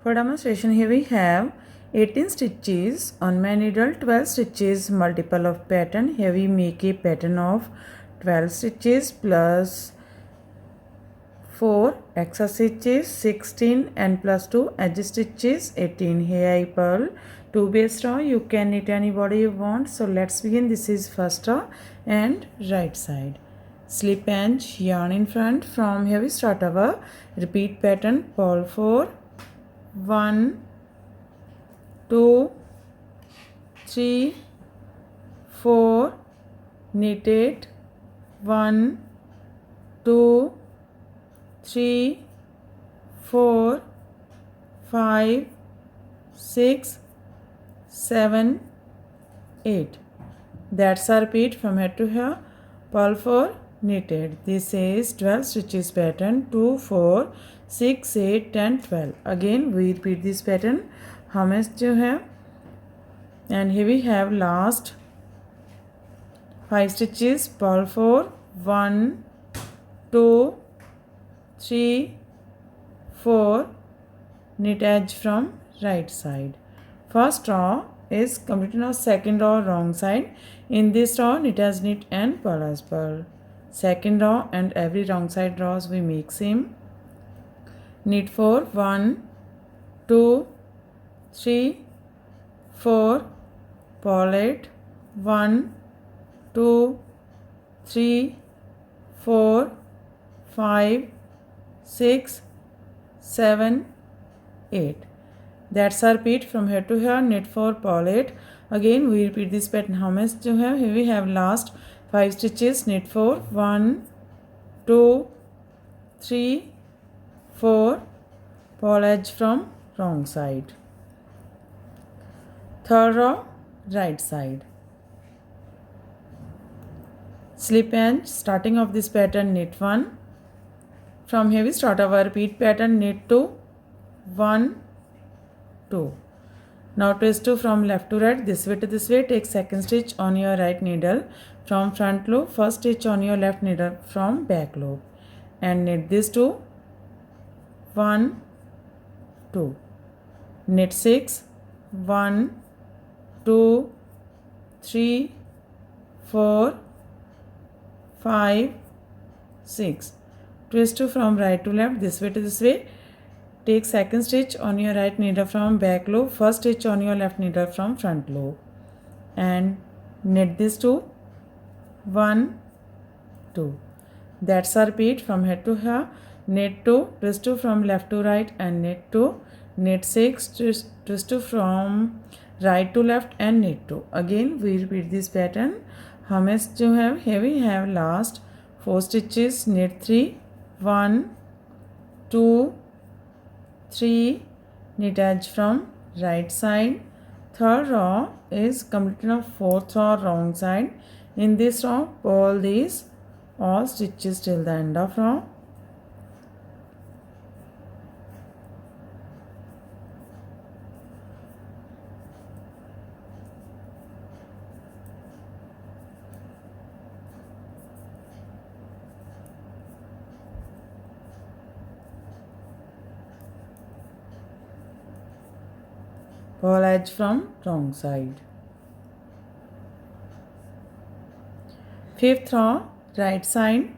For demonstration, here we have 18 stitches on my needle, 12 stitches multiple of pattern. Here we make a pattern of 12 stitches plus 4 extra stitches, 16 and plus 2 edge stitches, 18. Here I purl 2 base row. You can knit any body you want. So let's begin. This is first row and right side. Slip and yarn in front. From here we start our repeat pattern. Purl 4, 1, 2, 3, 4, knit 8, 1, 2, 3, 4, 5, 6, 7, 8. That's our repeat from here to here. Purl 4, knitted. This is 12 stitches pattern. 2, 4, 6, 8, 10, 12. Again we repeat this pattern. How much do you have? And here we have last 5 stitches. Purl 4, 1, 2, 3, 4, knit edge from right side. First row is completed now. Second row wrong side. In this row knit as knit and purl as purl. Second row and every wrong side rows we make same. Knit 4, 1, 2, 3, 4, purl 8, 1, 2, 3, 4, 5, 6, 7, 8. That's our repeat from here to here. Knit 4, purl 8. Again we repeat this pattern. How much do you have? Here we have last 5 stitches. Knit 4, 1, 2, 3, 4, purl edge from wrong side. Third row right side. Slip and starting of this pattern, knit 1. From here we start our repeat pattern. Knit 2, 1, 2. Now twist 2 from left to right, this way to this way. Take second stitch on your right needle from front loop, first stitch on your left needle from back loop, and knit this 2, 1, 2. Knit 6, 1, 2, 3, 4, 5, 6. Twist 2 from right to left, this way to this way. Take second stitch on your right needle from back loop, first stitch on your left needle from front loop, and knit this 2, 1, 2. That's our repeat from here to here. Knit 2, twist 2 from left to right and knit 2. Knit 6, twist 2 from right to left and knit 2. Again we repeat this pattern. How much do you have? Here we have last 4 stitches. Knit 3, 1, 2, 3, knit edge from right side. Third row is completed of fourth row wrong side. In this row purl these all stitches till the end of row. Purl edge from wrong side. Fifth row right side,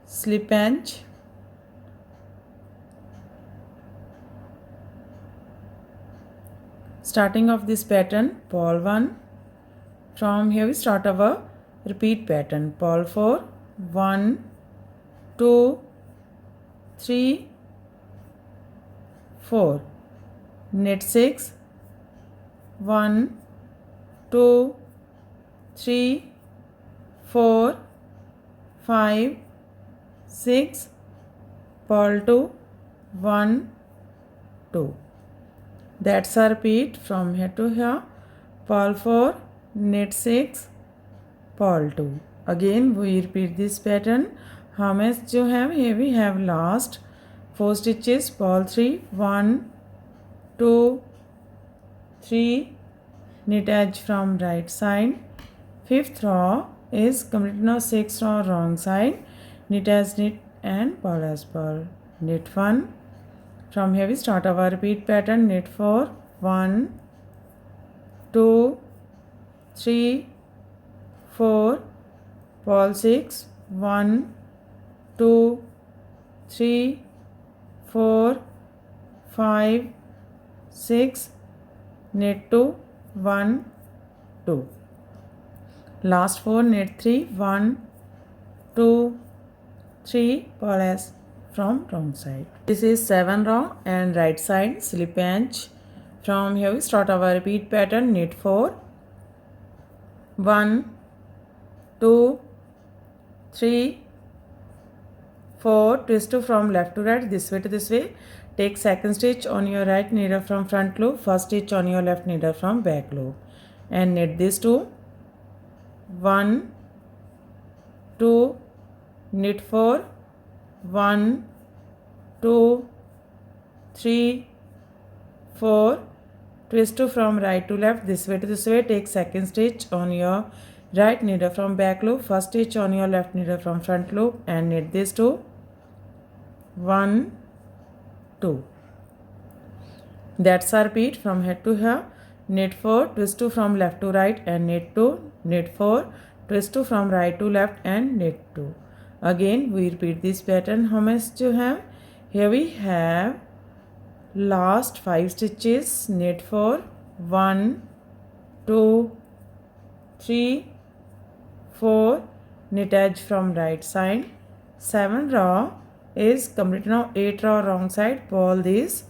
slip edge, starting of this pattern, purl 1. From here we start our repeat pattern. Purl 4, 1, 2, 3, 4. Knit 6, 1, 2, 3, 4, 5, 6, purl 2, 1, 2. That's our repeat from here to here. Purl 4, knit 6, purl 2. Again we repeat this pattern. How much do you have? Here we have last 4 stitches. Purl 3, 1, 2, 3, knit edge from right side. Fifth row is complete now. Sixth row wrong side. Knit as knit and purl as purl. Knit 1, From here we start our repeat pattern. Knit 4, 1, 2, 3, 4, purl 6, 1, 2, 3, 4, 5, 6, knit 2, 1, 2. Last 4, knit 3, 1, 2, 3, purl as from wrong side. This is 7 row and right side slip edge. From here we start our repeat pattern. Knit 4, 1, 2, 3, 4, twist 2 from left to right, this way to this way. Take second stitch on your right needle from front loop, first stitch on your left needle from back loop, and knit these two. 1, 2, knit 4, 1, 2, 3, 4, twist 2 from right to left, this way to this way. Take second stitch on your right needle from back loop, first stitch on your left needle from front loop, and knit these two. 1, 2. That's our repeat from here to here. Knit 4, twist 2 from left to right and knit 2, knit 4, twist 2 from right to left and knit 2. Again we repeat this pattern. How much do you have? Here we have last 5 stitches. Knit 4, 1, 2, 3, 4, knit edge from right side. 7 row is complete. Now 8 row wrong side, purl these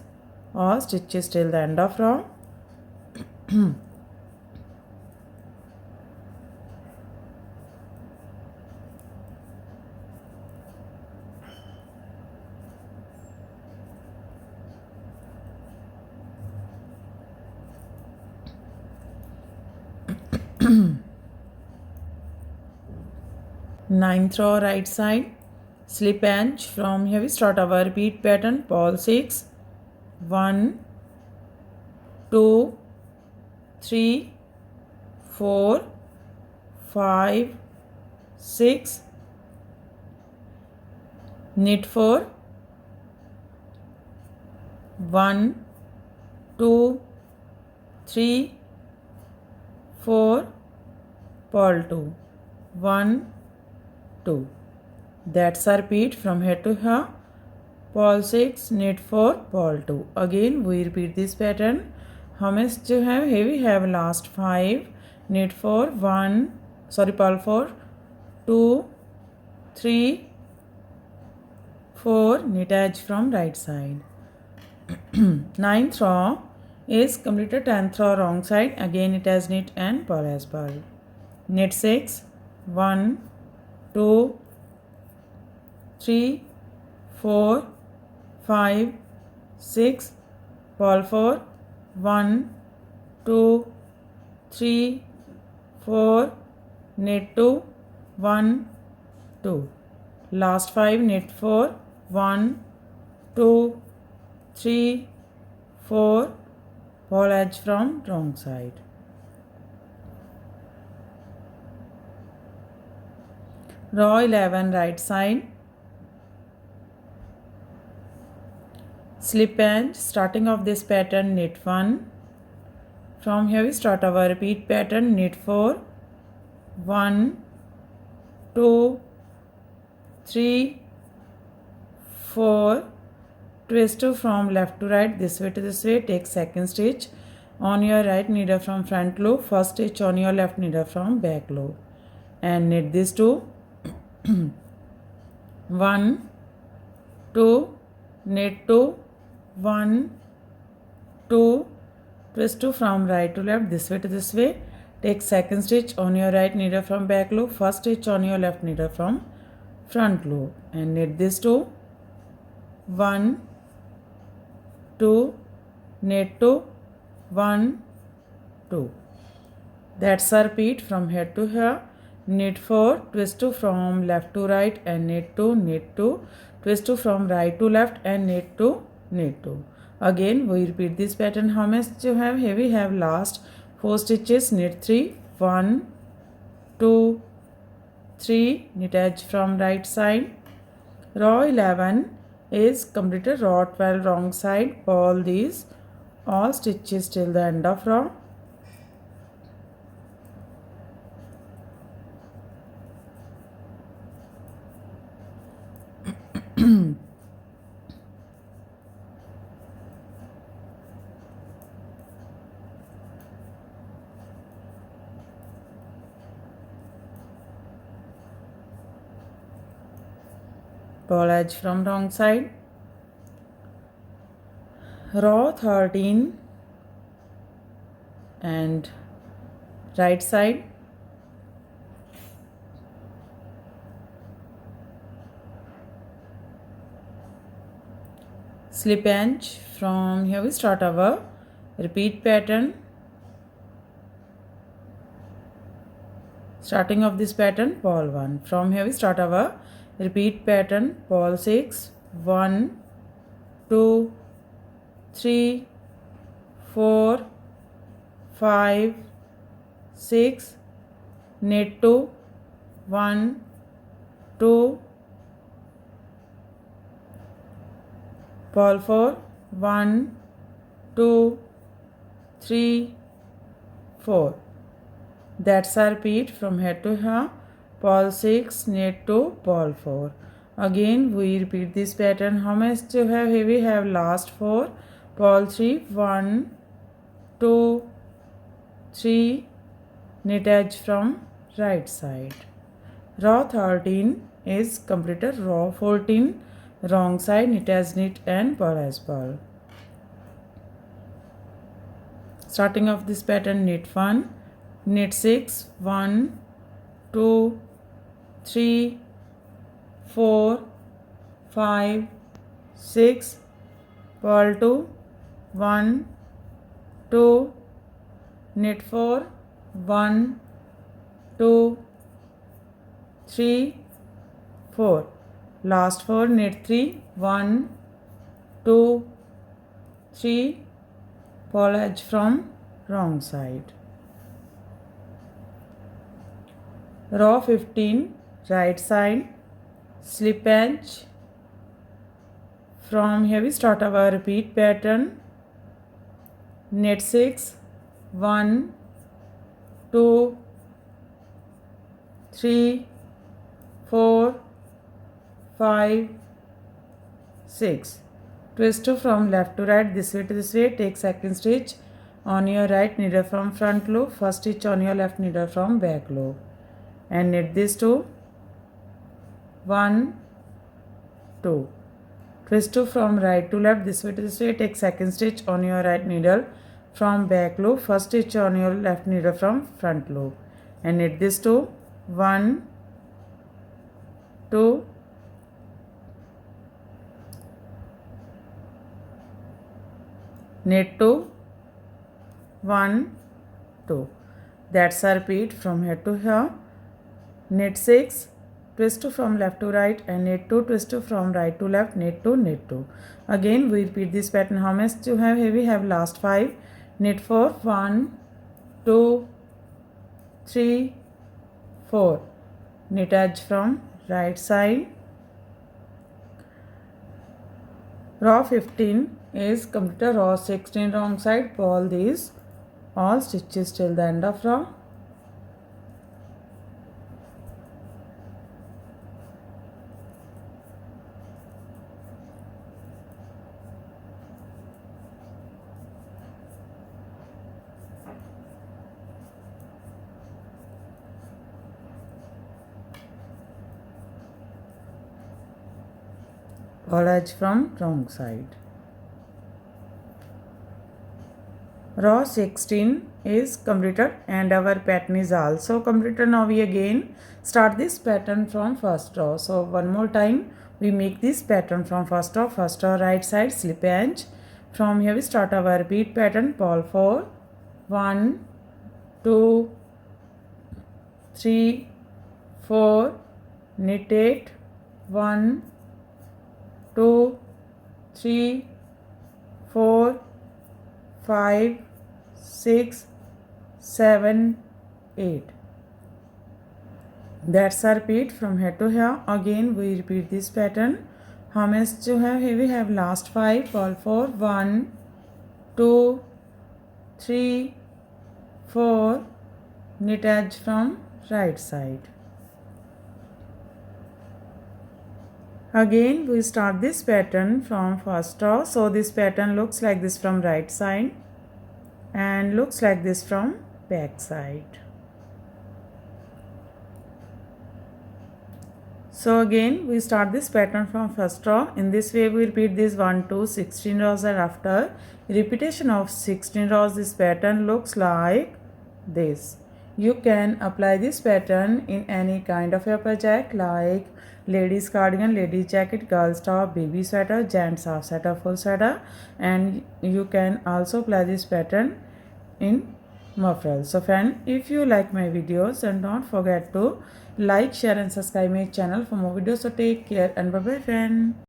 or stitches till the end of row. Ninth row right side slip edge. From here we start our repeat pattern. Purl 6, 1, 2, 3, 4, 5, 6, knit 4, 1, 2, 3, 4, purl 2, 1, 2. That's our repeat from here to here. Purl 6, knit 4, purl 2. Again we repeat this pattern. How much do you have? Here we have last 5, knit 4, purl 4, 2, 3, 4, knit edge from right side. 9th row is completed. 10th row wrong side. Again it has knit and purl as purl. Knit 6, 1, 2, 3, 4, 5, 6, purl 4, 1, 2, 3, 4, knit 2, 1, 2. Last 5, knit 4, 1, 2, 3, 4, purl edge from wrong side. Row 11 right side slip edge. Starting of this pattern, knit 1. From here we start our repeat pattern. Knit 4, 1, 2, 3, 4, twist 2 from left to right, this way to this way. Take second stitch on your right needle from front loop, first stitch on your left needle from back loop, and knit these two. 1, 2, knit 2, 1, 2, twist 2 from right to left, this way to this way. Take second stitch on your right needle from back loop, first stitch on your left needle from front loop, and knit these two. 1, 2, knit 2, 1, 2. That's our repeat from here to here. Knit 4, twist 2 from left to right and knit 2, knit 2, twist 2 from right to left and knit 2, knit 2. Again we repeat this pattern. How much you have? Here we have last 4 stitches. Knit 3, 1, 2, 3, knit edge from right side. Row 11 is completed. Row 12 wrong side, purl these all stitches till the end of row. Purl edge from wrong side. Row 13 and right side. Slip edge. From here we start our repeat pattern. Starting of this pattern, purl 1. From here we start our repeat pattern, purl 6, 1, 2, 3, 4, 5, 6, knit 2, 1, 2, purl 4, 1, 2, 3, 4. That's our repeat from here to here. Purl 6, knit 2, purl 4. Again we repeat this pattern. How much to have? Here we have last 4. Purl 3, 1, 2, 3, knit edge from right side. Row 13 is completed. Row 14 wrong side, knit as knit and purl as purl. Starting of this pattern, knit 1, knit 6, 1, 2, 3, 4, 5, 6, purl 2, 1, 2, knit 4, 1, 2, 3, 4. Last 4, knit 3, 1, 2, 3, purl edge from wrong side. Row 15, right side, slip edge. From here we start our repeat pattern. Knit 6, 1, 2, 3, 4, 5, 6. Twist from left to right, this way to this way. Take second stitch on your right needle from front loop, first stitch on your left needle from back loop, and knit these two. 1, 2. Twist from right to left, this way to this way. Take second stitch on your right needle from back loop, first stitch on your left needle from front loop, and knit these two. 1, 2, knit 2, 1, 2. That's our repeat from here to here. Knit 6, twist from left to right, and knit 2, twist from right to left, knit 2, knit 2. Again we repeat this pattern. How much to have? Here we have last 5. Knit 4, 1, 2, 3, 4. Knit edge from right side. Row 15 is completed. Row 16 wrong side, purl these all stitches till the end of row. Purl edge from wrong side. Row 16 is completed and our pattern is also completed. Now we again start this pattern from first row. So one more time we make this pattern from first row. First row right side, slip edge. From here we start our repeat pattern. Purl 4, 1, 2, 3, 4, knit 8, 1, 2, 3, 4, 5, 6, 7, 8. That's our repeat from here to here. Again we repeat this pattern. how much जो है here we have last 5 all 4 1 2 3 4 knit edge from right side. Again we start this pattern from first row. So this pattern looks like this from right side and looks like this from back side. So again we start this pattern from first row. In this way we repeat this 1 to 16 rows, and after repetition of 16 rows this pattern looks like this. You can apply this pattern in any kind of a project like ladies cardigan, ladies jacket, girls top, baby sweater, gents half sweater, full sweater, and you can also apply this pattern in muffler. So friend, if you like my videos, then don't forget to like, share and subscribe my channel for more videos. So take care and bye bye friend.